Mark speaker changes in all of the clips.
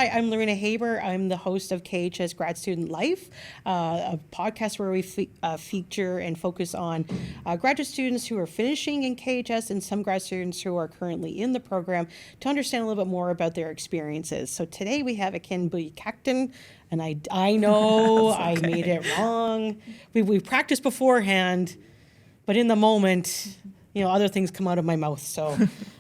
Speaker 1: Hi, I'm Lorena Hoeber. I'm the host of KHS Grad Student Life, a podcast where we feature and focus on graduate students who are finishing in KHS and some grad students who are currently in the program to understand a little bit more about their experiences. So today we have Ekin Büyükakten, and I know I made it wrong. We practiced beforehand, but in the moment, other things come out of my mouth. So,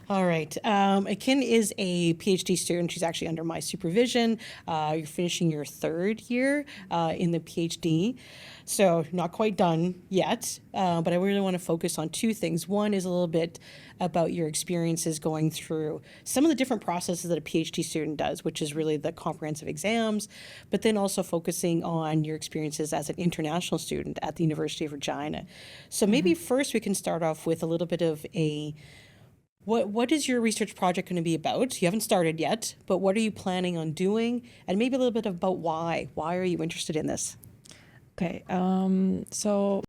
Speaker 1: all right. Ekin is a PhD student. She's actually under my supervision. You're finishing your third year in the PhD. So not quite done yet, but I really want to focus on two things. One is a little bit about your experiences going through some of the different processes that a PhD student does, which is really the comprehensive exams, but then also focusing on your experiences as an international student at the University of Regina. So maybe first we can start off with a little bit of what is your research project going to be about? You haven't started yet, but what are you planning on doing? And maybe a little bit about why. Why are you interested in this?
Speaker 2: Okay, so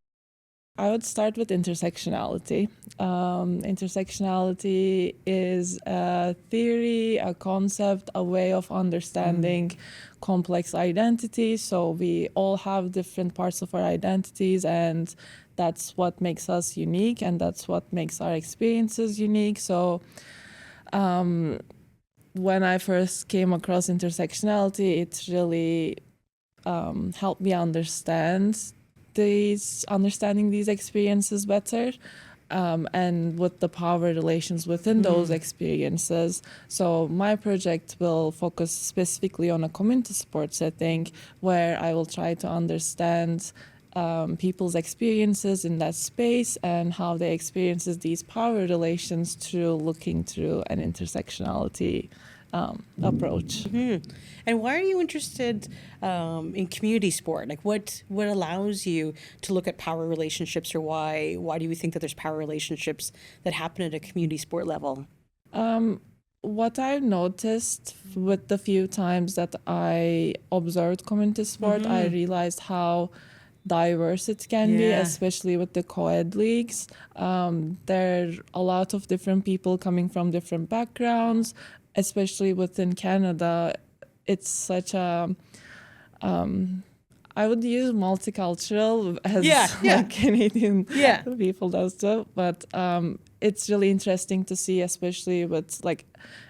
Speaker 2: I would start with intersectionality. Intersectionality is a theory, a concept, a way of understanding complex identities. So we all have different parts of our identities, and that's what makes us unique, and that's what makes our experiences unique. So when I first came across intersectionality, it really helped me understanding these experiences better, and with the power relations within those experiences. So my project will focus specifically on a community sport setting, where I will try to understand people's experiences in that space and how they experiences these power relations through looking through an intersectionality approach.
Speaker 1: And why are you interested in community sport? Like what allows you to look at power relationships, or why do you think that there's power relationships that happen at a community sport level?
Speaker 2: What I've noticed with the few times that I observed community sport, I realized how diverse it can be, especially with the coed leagues. There are a lot of different people coming from different backgrounds, especially within Canada. It's such a I would use multicultural as like Canadian people does too, but it's really interesting to see, especially with like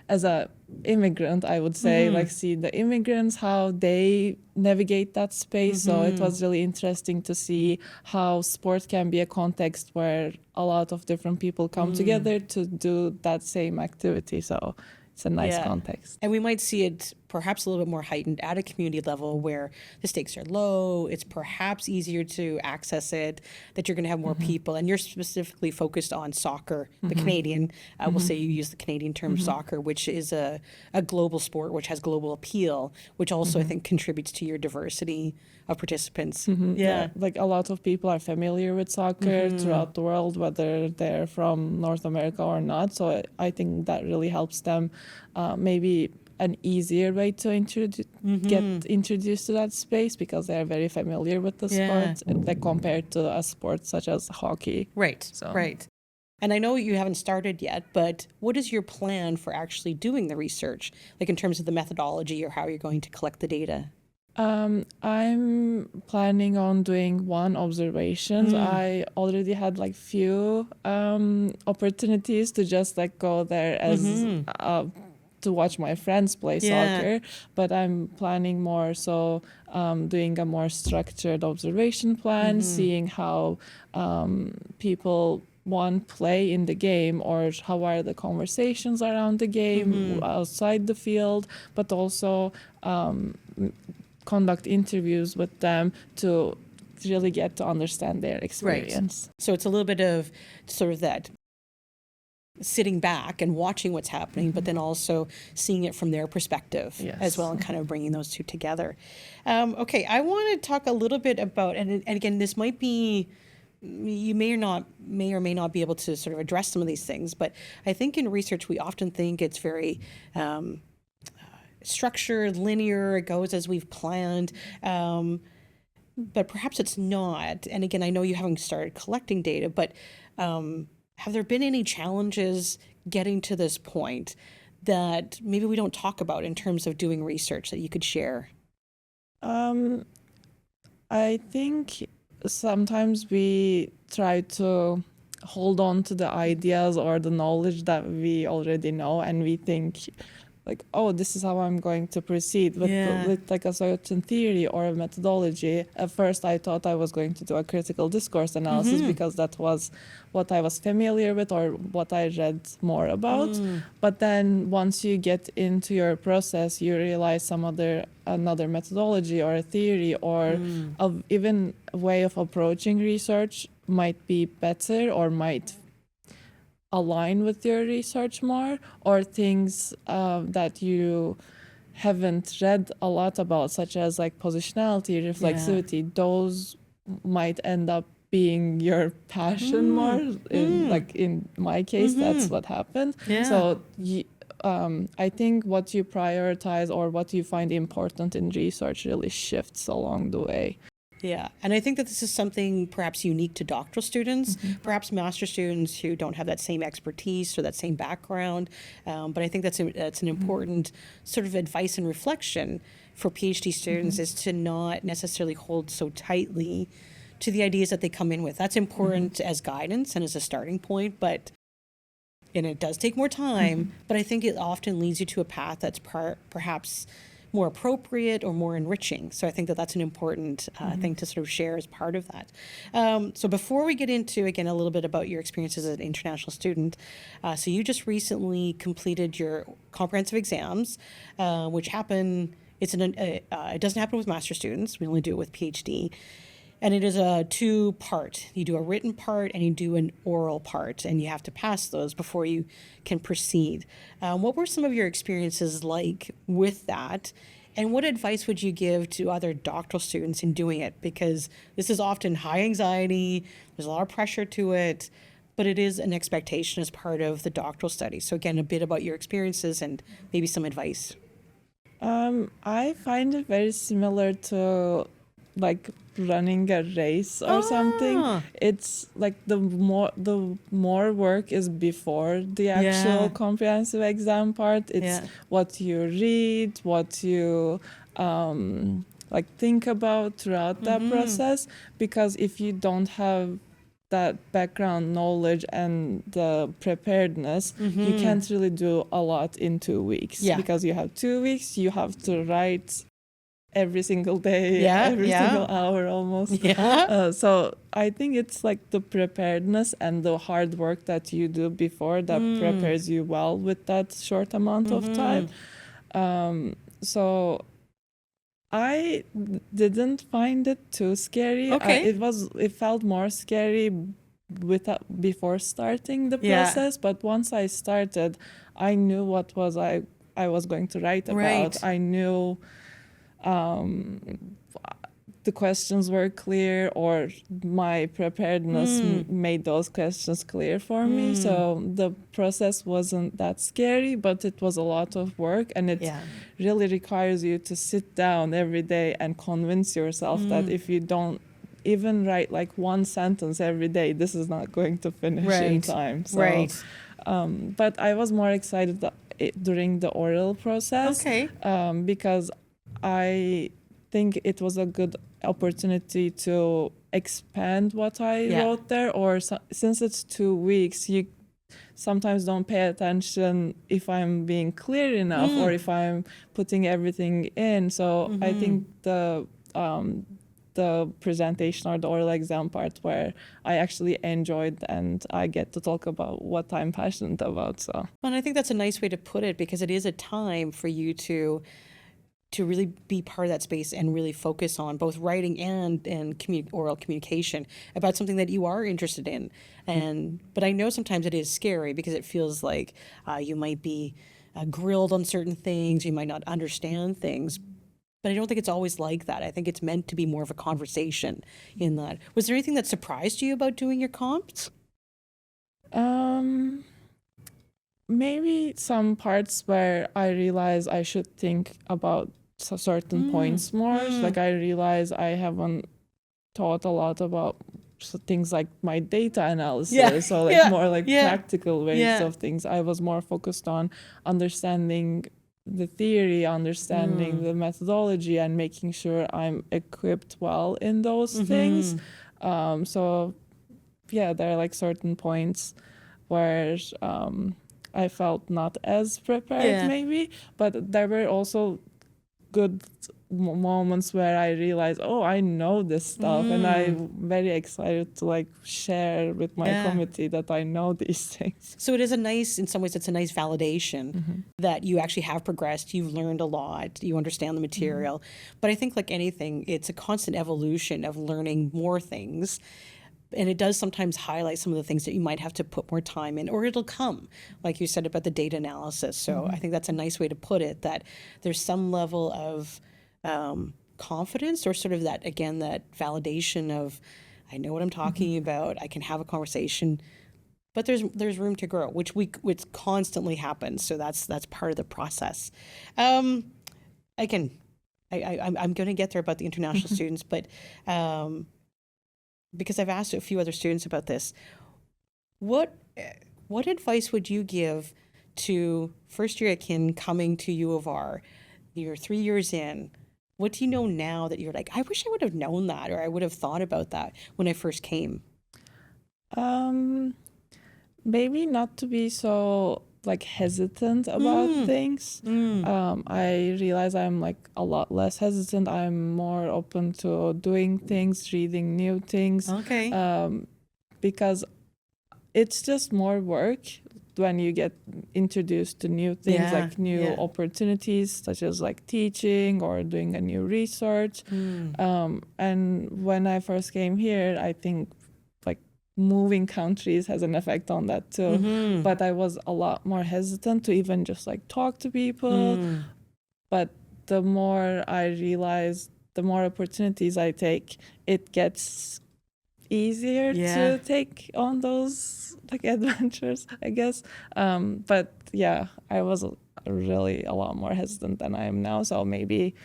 Speaker 2: as a immigrant, I would say, like see the immigrants, how they navigate that space. So it was really interesting to see how sport can be a context where a lot of different people come together to do that same activity. So it's a nice context.
Speaker 1: And we might see it perhaps a little bit more heightened at a community level where the stakes are low. It's perhaps easier to access it, that you're going to have more people. And you're specifically focused on soccer, the Canadian. We'll say you use the Canadian term soccer, which is a global sport, which has global appeal, which also I think contributes to your diversity of participants.
Speaker 2: Like a lot of people are familiar with soccer throughout the world, whether they're from North America or not. So I think that really helps them maybe an easier way to get introduced to that space, because they're very familiar with the sport, like compared to a sport such as hockey.
Speaker 1: Right. And I know you haven't started yet, but what is your plan for actually doing the research, like in terms of the methodology or how you're going to collect the data?
Speaker 2: I'm planning on doing one observation. I already had like few opportunities to just like go there as to watch my friends play soccer, but I'm planning more so doing a more structured observation plan, seeing how people play in the game, or how are the conversations around the game outside the field, but also conduct interviews with them to really get to understand their experience.
Speaker 1: Right. So it's a little bit of sort of that sitting back and watching what's happening, but then also seeing it from their perspective as well, and kind of bringing those two together. Okay, I want to talk a little bit about, and again, this might be, you may or may not be able to sort of address some of these things, but I think in research we often think it's very structured, linear, it goes as we've planned, but perhaps it's not. And again, I know you haven't started collecting data, but have there been any challenges getting to this point that maybe we don't talk about in terms of doing research that you could share?
Speaker 2: I think sometimes we try to hold on to the ideas or the knowledge that we already know, and we think like, oh, this is how I'm going to proceed with like a certain theory or a methodology. At first, I thought I was going to do a critical discourse analysis because that was what I was familiar with or what I read more about. But then once you get into your process, you realize another methodology or a theory or even a way of approaching research might be better or might align with your research more, or things that you haven't read a lot about, such as like positionality, reflexivity. Those might end up being your passion more. Like in my case, that's what happened. So I think what you prioritize or what you find important in research really shifts along the way.
Speaker 1: Yeah, and I think that this is something perhaps unique to doctoral students, perhaps master students who don't have that same expertise or that same background. But I think that's an important sort of advice and reflection for PhD students is to not necessarily hold so tightly to the ideas that they come in with. That's important as guidance and as a starting point, and it does take more time, but I think it often leads you to a path that's perhaps more appropriate or more enriching. So I think that that's an important thing to sort of share as part of that. So before we get into, again, a little bit about your experiences as an international student, so you just recently completed your comprehensive exams, which happen, it doesn't happen with master students, we only do it with PhD. And it is a two-part. You do a written part and you do an oral part, and you have to pass those before you can proceed. What were some of your experiences like with that? And what advice would you give to other doctoral students in doing it? Because this is often high anxiety, there's a lot of pressure to it, but it is an expectation as part of the doctoral study. So again, a bit about your experiences and maybe some advice.
Speaker 2: I find it very similar to like running a race or something. It's like the more work is before the actual comprehensive exam part. It's what you read, what you like think about throughout that process, because if you don't have that background knowledge and the preparedness, you can't really do a lot in 2 weeks, because you have 2 weeks, you have to write every single day, every single hour almost. So I think it's like the preparedness and the hard work that you do before that prepares you well with that short amount of time. So I didn't find it too scary. It felt more scary before starting the process, but once I started, I knew what I was going to write about. I knew the questions were clear, or my preparedness made those questions clear for me. So the process wasn't that scary, but it was a lot of work, and it really requires you to sit down every day and convince yourself that if you don't even write like one sentence every day, this is not going to finish in time. So, but I was more excited during the oral process because I think it was a good opportunity to expand what I wrote there, or since it's 2 weeks, you sometimes don't pay attention if I'm being clear enough or if I'm putting everything in. So I think the presentation or the oral exam part where I actually enjoyed and I get to talk about what I'm passionate about. So,
Speaker 1: and I think that's a nice way to put it, because it is a time for you to really be part of that space and really focus on both writing and oral communication about something that you are interested in. But I know sometimes it is scary because it feels like you might be grilled on certain things, you might not understand things. But I don't think it's always like that. I think it's meant to be more of a conversation in that. Was there anything that surprised you about doing your comps?
Speaker 2: Maybe some parts where I realize I should think about certain points more. Like I realize I haven't thought a lot about things like my data analysis, so like more like practical ways of things. I was more focused on understanding the theory, understanding the methodology, and making sure I'm equipped well in those things. So yeah, there are like certain points where I felt not as prepared maybe, but there were also good moments where I realized, oh, I know this stuff, and I'm very excited to like share with my committee that I know these things.
Speaker 1: So it is in some ways, it's a nice validation that you actually have progressed, you've learned a lot, you understand the material. But I think like anything, it's a constant evolution of learning more things. And it does sometimes highlight some of the things that you might have to put more time in, or it'll come, like you said about the data analysis. So I think that's a nice way to put it, that there's some level of confidence, or sort of that, again, that validation of, I know what I'm talking about, I can have a conversation, but there's room to grow, which constantly happens. So that's part of the process. Again, I'm going to get there about the international students, but because I've asked a few other students about this, what advice would you give to first year Ekin coming to U of R? You're 3 years in. What do you know now that you're like, I wish I would have known that, or I would have thought about that when I first came?
Speaker 2: Maybe not to be so like hesitant about things. I realize I'm like a lot less hesitant. I'm more open to doing things, reading new things.
Speaker 1: Okay.
Speaker 2: Because it's just more work when you get introduced to new things, like new opportunities, such as like teaching or doing a new research. And when I first came here, I think like moving countries has an effect on that too. But I was a lot more hesitant to even just like talk to people. But the more I realize, the more opportunities I take, it gets easier to take on those like adventures, I guess. But yeah, I was really a lot more hesitant than I am now. So maybe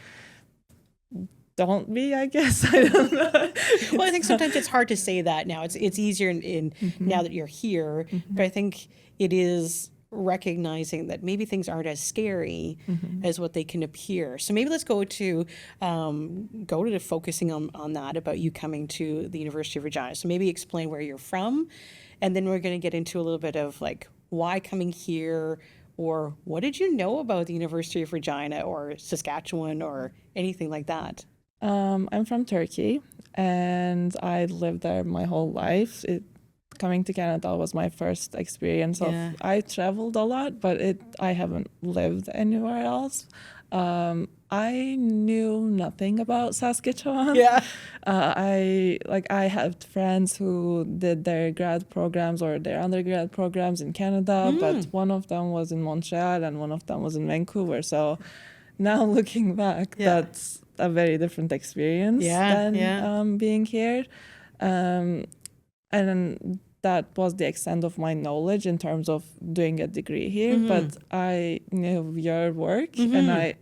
Speaker 2: don't be, I guess. I don't know.
Speaker 1: Well, I think sometimes it's hard to say that now. It's easier in now that you're here, but I think it is recognizing that maybe things aren't as scary as what they can appear. So maybe let's go to focusing on that, about you coming to the University of Regina. So maybe explain where you're from, and then we're going to get into a little bit of like why coming here, or what did you know about the University of Regina or Saskatchewan or anything like that?
Speaker 2: I'm from Turkey, and I lived there my whole life. Coming to Canada was my first experience of. I traveled a lot, but I haven't lived anywhere else. I knew nothing about Saskatchewan. I had friends who did their grad programs or their undergrad programs in Canada, but one of them was in Montreal and one of them was in Vancouver. So now looking back, that's a very different experience than being here. And that was the extent of my knowledge in terms of doing a degree here. But I knew your work, and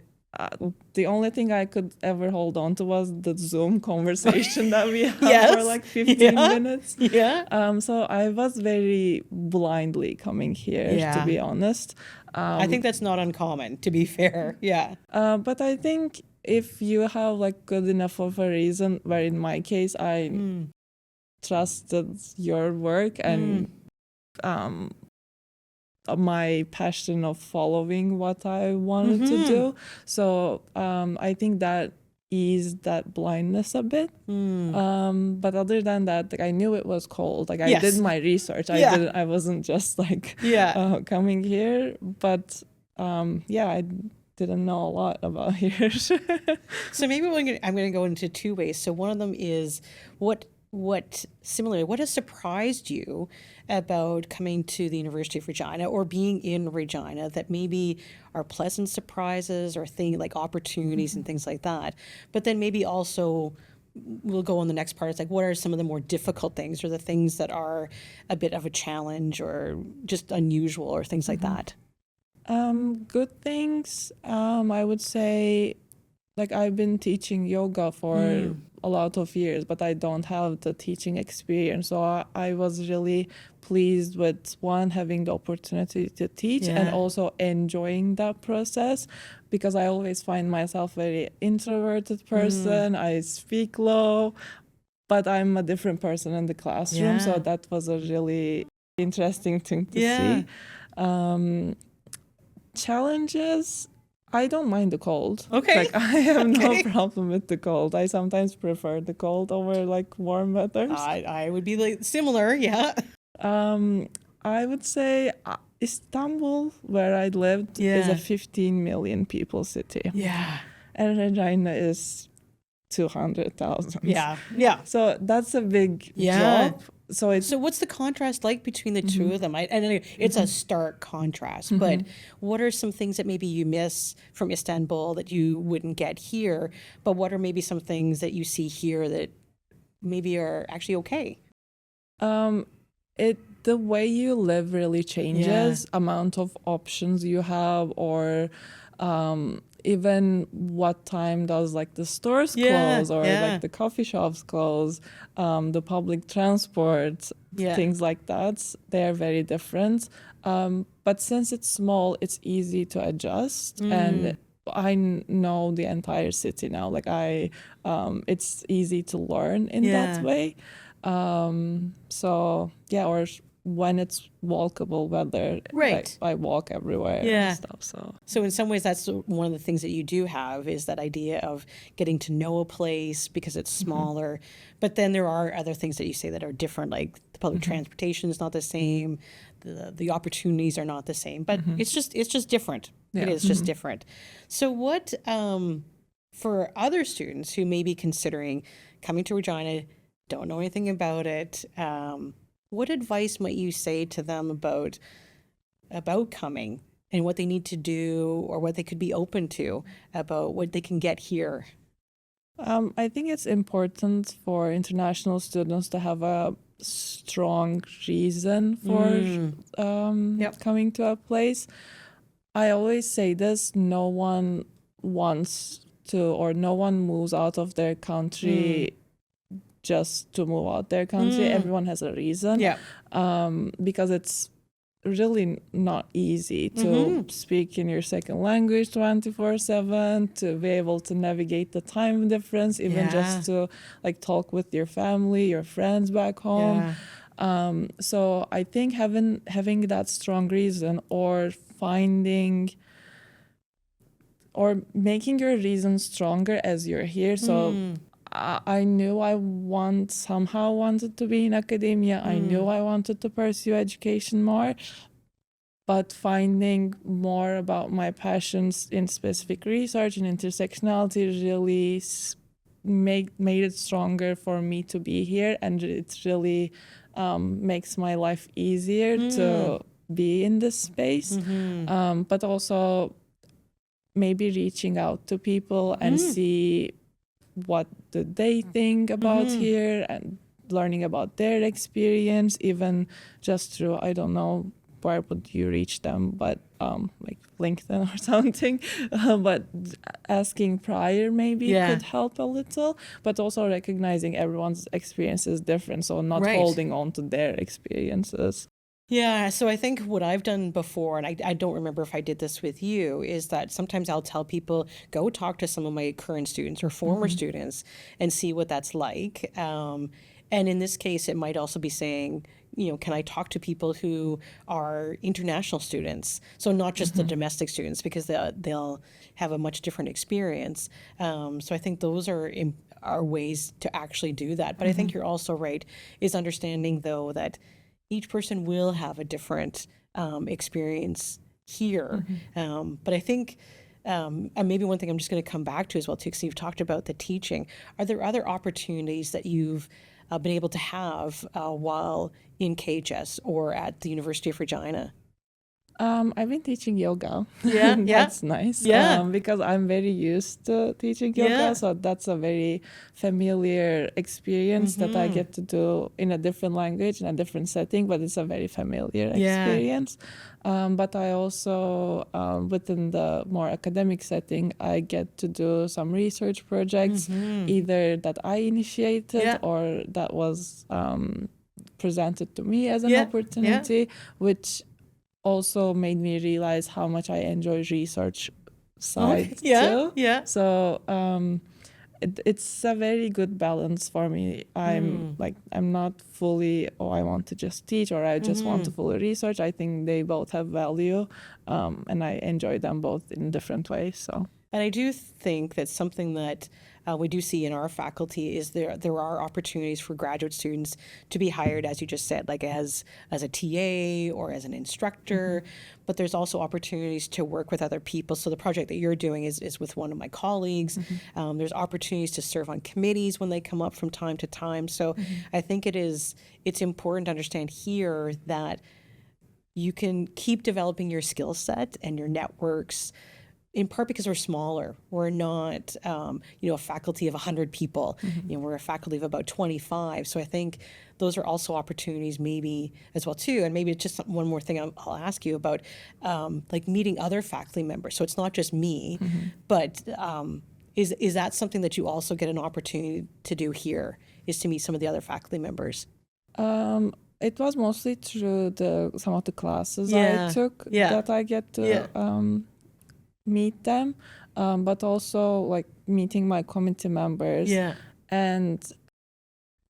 Speaker 2: the only thing I could ever hold on to was the Zoom conversation that we had for like 15 minutes. So I was very blindly coming here, to be honest.
Speaker 1: I think that's not uncommon, to be fair.
Speaker 2: But I think if you have like good enough of a reason, where in my case I trusted your work and my passion of following what I wanted to do. So I think that eased that blindness a bit. But other than that, like, I knew it was cold. Like I did my research. I wasn't just like coming here. But I didn't know a lot about here.
Speaker 1: So maybe I'm going to go into two ways. So one of them is what has surprised you about coming to the University of Regina or being in Regina that maybe are pleasant surprises or like opportunities and things like that. But then maybe also we'll go on the next part. It's like, what are some of the more difficult things, or the things that are a bit of a challenge or just unusual, or things like that?
Speaker 2: Good things. I would say like I've been teaching yoga for a lot of years, but I don't have the teaching experience. So I was really pleased with one, having the opportunity to teach and also enjoying that process, because I always find myself very introverted person. I speak low, but I'm a different person in the classroom. So that was a really interesting thing to see. Challenges, I don't mind the cold.
Speaker 1: Okay.
Speaker 2: Like I have no problem with the cold. I sometimes prefer the cold over like warm weather.
Speaker 1: I would be like similar, yeah.
Speaker 2: I would say Istanbul, where I lived, is a 15 million people city.
Speaker 1: Yeah.
Speaker 2: And Regina is 200,000.
Speaker 1: Yeah.
Speaker 2: So that's a big drop. So
Speaker 1: what's the contrast like between the two of them? It's a stark contrast, but what are some things that maybe you miss from Istanbul that you wouldn't get here? But what are maybe some things that you see here that maybe are actually okay?
Speaker 2: The way you live really changes, amount of options you have, or even what time does like the stores close, or like the coffee shops close, the public transport, things like that. They're very different. But since it's small, it's easy to adjust. And I know the entire city now. Like it's easy to learn in that way. So yeah, or when it's walkable weather, I walk everywhere and stuff.
Speaker 1: So in some ways, that's one of the things that you do have, is that idea of getting to know a place because it's smaller. But then there are other things that you say that are different, like the public transportation is not the same, the opportunities are not the same. But it's just different. It is just different. So what for other students who may be considering coming to Regina, don't know anything about it, what advice might you say to them about coming and what they need to do, or what they could be open to about what they can get here?
Speaker 2: I think it's important for international students to have a strong reason for coming to a place. I always say this: no one wants to, or no one moves out of their country just to move out their country. Everyone has a reason. Because it's really not easy to speak in your second language 24/7, to be able to navigate the time difference, even just to like talk with your family, your friends back home. So I think having that strong reason, or finding or making your reason stronger as you're here. So I knew I somehow wanted to be in academia. I knew I wanted to pursue education more, but finding more about my passions in specific research and intersectionality really made it stronger for me to be here, and it really makes my life easier to be in this space. But also maybe reaching out to people and see what do they think about here, and learning about their experience, even just through, I don't know, where would you reach them, but like LinkedIn or something, but asking prior maybe could help a little, but also recognizing everyone's experience is different, so not holding on to their experiences.
Speaker 1: Yeah, so I think what I've done before, and I don't remember if I did this with you, is that sometimes I'll tell people, go talk to some of my current students or former students and see what that's like. And in this case, it might also be saying, can I talk to people who are international students? So not just the domestic students, because they'll have a much different experience. So I think those are ways to actually do that. But I think you're also right, is understanding, though, that each person will have a different experience here. But I think, and maybe one thing I'm just going to come back to as well, too, because you've talked about the teaching. Are there other opportunities that you've been able to have while in KHS or at the University of Regina?
Speaker 2: I've been teaching yoga.
Speaker 1: Yeah, yeah.
Speaker 2: That's nice.
Speaker 1: Yeah.
Speaker 2: Because I'm very used to teaching yoga,
Speaker 1: Yeah.
Speaker 2: so that's a very familiar experience that I get to do in a different language, in a different setting, but it's a very familiar experience. But I also, within the more academic setting, I get to do some research projects, either that I initiated or that was presented to me as an opportunity, which also made me realize how much I enjoy research side too.
Speaker 1: Yeah.
Speaker 2: So it's a very good balance for me. I'm not fully, I want to just teach or I just want to fully research. I think they both have value, and I enjoy them both in different ways. So.
Speaker 1: And I do think that something that we do see in our faculty is there are opportunities for graduate students to be hired, as you just said, like as a TA or as an instructor, but there's also opportunities to work with other people. So the project that you're doing is with one of my colleagues. There's opportunities to serve on committees when they come up from time to time. So I think it's important to understand here that you can keep developing your skill set and your networks, in part because we're smaller. We're not, a faculty of 100 people. We're a faculty of about 25. So I think those are also opportunities maybe as well too. And maybe it's just one more thing I'll ask you about, like meeting other faculty members. So it's not just me, but is that something that you also get an opportunity to do here, is to meet some of the other faculty members?
Speaker 2: It was mostly through some of the classes I took that I get to meet them, but also like meeting my committee members, and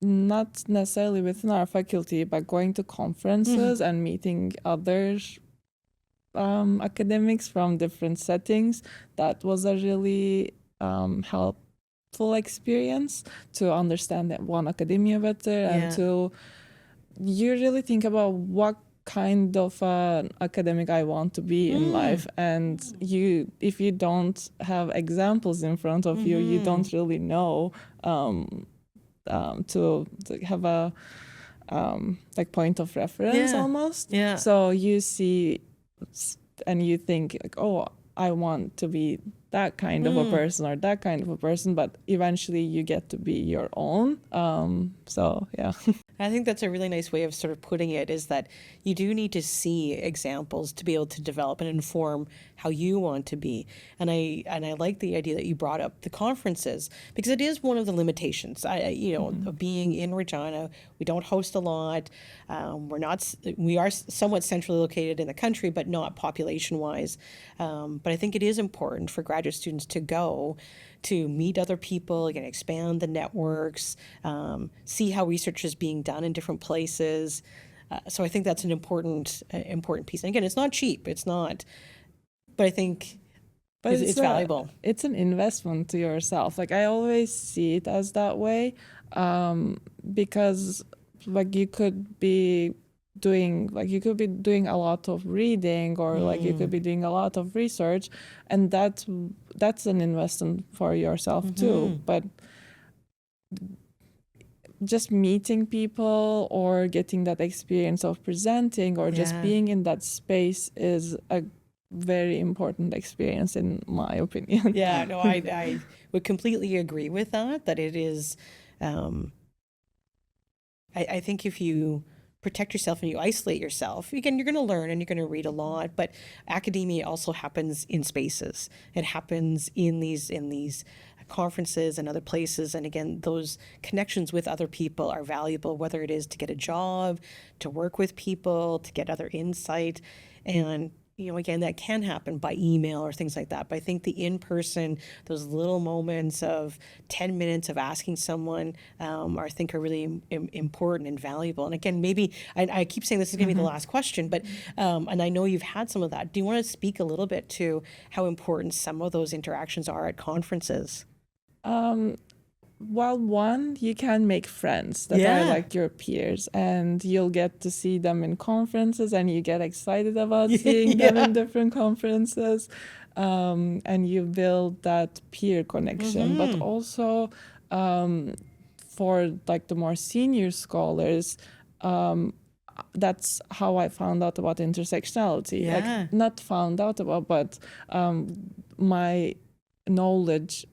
Speaker 2: not necessarily within our faculty, but going to conferences and meeting other academics from different settings. That was a really helpful experience to understand that one academia better, and to you really think about what kind of academic I want to be in life, and if you don't have examples in front of you, you don't really know to have a like point of reference almost. So you see and you think like, oh, I want to be that kind of a person or that kind of a person, but eventually you get to be your own. So yeah.
Speaker 1: I think that's a really nice way of sort of putting it, is that you do need to see examples to be able to develop and inform how you want to be. And I like the idea that you brought up the conferences, because it is one of the limitations. Of being in Regina, we don't host a lot. We are somewhat centrally located in the country, but not population-wise. But I think it is important for graduate students to go to meet other people, again, expand the networks, see how research is being done in different places. So I think that's an important piece. And again, it's not cheap. It's not, but I think it's valuable.
Speaker 2: It's an investment to yourself. Like I always see it as that way, because like you could be doing a lot of reading, or like you could be doing a lot of research, and that's an investment for yourself too. But just meeting people or getting that experience of presenting or just being in that space is a very important experience in my opinion.
Speaker 1: Yeah, no, I would completely agree with that it is, I think if you protect yourself and you isolate yourself, again, you're going to learn and you're going to read a lot, but academia also happens in spaces. It happens in these conferences and other places. And again, those connections with other people are valuable, whether it is to get a job, to work with people, to get other insight. And again, that can happen by email or things like that. But I think the in-person, those little moments of 10 minutes of asking someone, I think are really important and valuable. And again, maybe, I keep saying this is going to be the last question, but, and I know you've had some of that. Do you want to speak a little bit to how important some of those interactions are at conferences?
Speaker 2: Well, one, you can make friends that are like your peers, and you'll get to see them in conferences, and you get excited about seeing them in different conferences, and you build that peer connection. But also, for like the more senior scholars, that's how I found out about intersectionality.
Speaker 1: Yeah.
Speaker 2: Like, not found out about, but my knowledge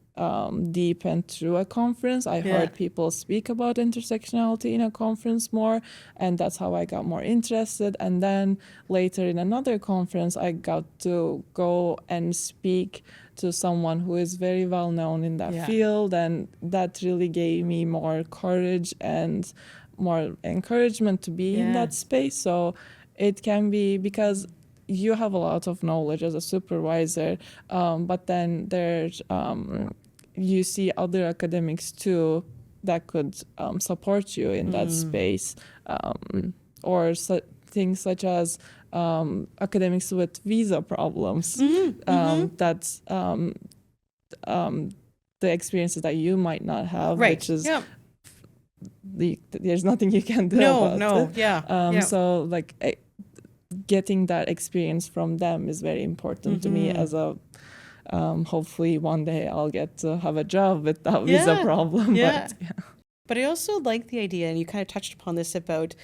Speaker 2: deepened through a conference. I heard people speak about intersectionality in a conference more, and that's how I got more interested. And then later in another conference, I got to go and speak to someone who is very well known in that field, and that really gave me more courage and more encouragement to be in that space. So it can be because you have a lot of knowledge as a supervisor, but then there's you see other academics too that could support you in that space, or things such as academics with visa problems. That's the experiences that you might not have, which is there's nothing you can do about it. So like getting that experience from them is very important to me as a hopefully one day I'll get to have a job with that visa problem.
Speaker 1: But I also like the idea, and you kind of touched upon this, about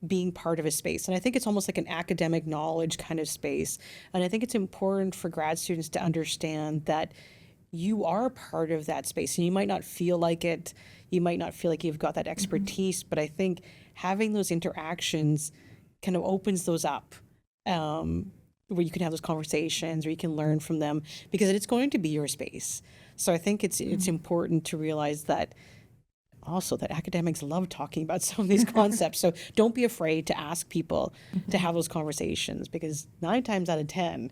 Speaker 1: being part of a space. And I think it's almost like an academic knowledge kind of space. And I think it's important for grad students to understand that you are part of that space, and you might not feel like it. You might not feel like you've got that expertise, but I think having those interactions kind of opens those up, where you can have those conversations, or you can learn from them, because it's going to be your space. So I think it's important to realize that also that academics love talking about some of these concepts. So don't be afraid to ask people to have those conversations, because 9 times out of 10,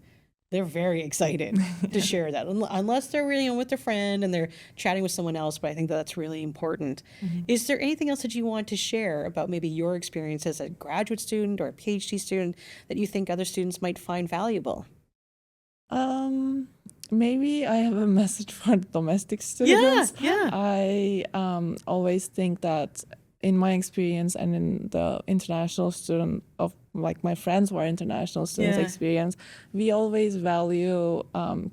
Speaker 1: they're very excited to share that, unless they're really with their friend and they're chatting with someone else. But I think that's really important. Is there anything else that you want to share about maybe your experience as a graduate student or a PhD student that you think other students might find valuable?
Speaker 2: Maybe I have a message for domestic students. I always think that in my experience and in the international student of like my friends who are international students experience, we always value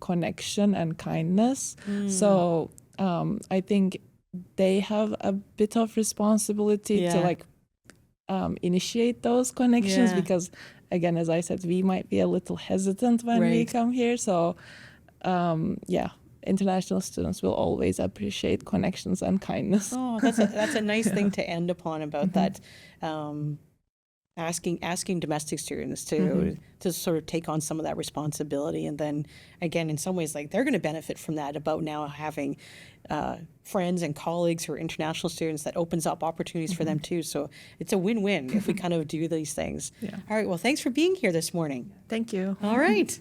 Speaker 2: connection and kindness. So I think they have a bit of responsibility to like initiate those connections, because again, as I said, we might be a little hesitant when we come here. So international students will always appreciate connections and kindness.
Speaker 1: Oh, that's a nice thing to end upon about that. Asking domestic students to sort of take on some of that responsibility, and then again, in some ways, like they're going to benefit from that, about now having friends and colleagues who are international students. That opens up opportunities for them too. So it's a win-win if we kind of do these things. All right. Well, thanks for being here this morning.
Speaker 2: Thank you.
Speaker 1: All right.